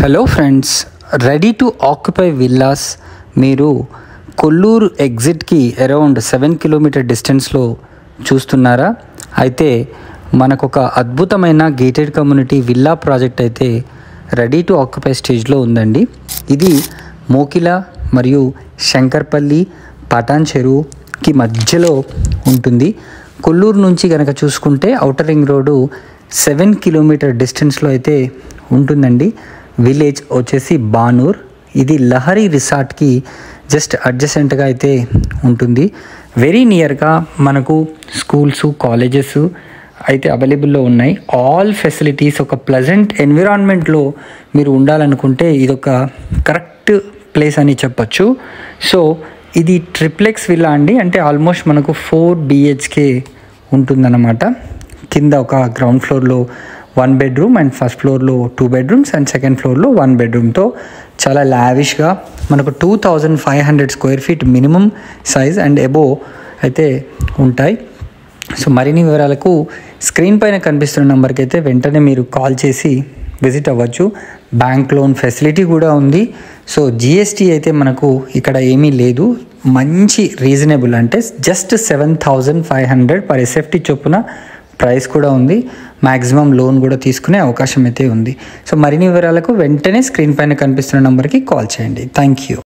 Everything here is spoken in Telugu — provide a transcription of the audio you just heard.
Hello friends, ready to occupy villas మీరు కొల్లూరు ఎగ్జిట్కి అరౌండ్ 7 కిలోమీటర్ డిస్టెన్స్లో చూస్తున్నారా? అయితే మనకు ఒక అద్భుతమైన గేటెడ్ కమ్యూనిటీ విల్లా ప్రాజెక్ట్ అయితే రెడీ టు ఆక్యుపై స్టేజ్లో ఉందండి. ఇది మోకిల మరియు శంకర్పల్లి పటాన్ చెరువుకి మధ్యలో ఉంటుంది. కొల్లూరు నుంచి కనుక చూసుకుంటే ఔటర్ రింగ్ రోడ్డు 7 కిలోమీటర్ డిస్టెన్స్లో అయితే ఉంటుందండి. విలేజ్ వచ్చేసి బానూర్. ఇది లహరి రిసార్ట్కి జస్ట్ అడ్జసెంట్గా అయితే ఉంటుంది. వెరీ నియర్గా మనకు స్కూల్స్, కాలేజెస్ అయితే అవైలబుల్లో ఉన్నాయి. ఆల్ ఫెసిలిటీస్, ఒక ప్లెజెంట్ ఎన్విరాన్మెంట్లో మీరు ఉండాలనుకుంటే ఇదొక కరెక్ట్ ప్లేస్ అని చెప్పచ్చు. సో ఇది ట్రిప్లెక్స్ విల్లా అండి. అంటే ఆల్మోస్ట్ మనకు 4 BHK ఉంటుందన్నమాట. కింద ఒక గ్రౌండ్ ఫ్లోర్లో 1 బెడ్రూమ్ అండ్ ఫస్ట్ ఫ్లోర్లో 2 బెడ్రూమ్స్ అండ్ సెకండ్ ఫ్లోర్లో 1 బెడ్రూమ్తో చాలా లావిష్గా మనకు 2500 square feet minimum size and above అయితే ఉంటాయి. సో మరిన్ని వివరాలకు స్క్రీన్ పైన కనిపిస్తున్న నెంబర్కి అయితే వెంటనే మీరు కాల్ చేసి విజిట్ అవ్వచ్చు. బ్యాంక్ లోన్ ఫెసిలిటీ కూడా ఉంది. సో GST అయితే మనకు ఇక్కడ ఏమీ లేదు. మంచి రీజనబుల్, అంటే జస్ట్ 7500 పర్ SFT చొప్పున ప్రైస్ కూడా ఉంది. మ్యాక్సిమం లోన్ కూడా తీసుకునే అవకాశం అయితే ఉంది. సో మరిన్ని వివరాలకు వెంటనే స్క్రీన్ పైన కనిపిస్తున్న నెంబర్కి కాల్ చేయండి. Thank you.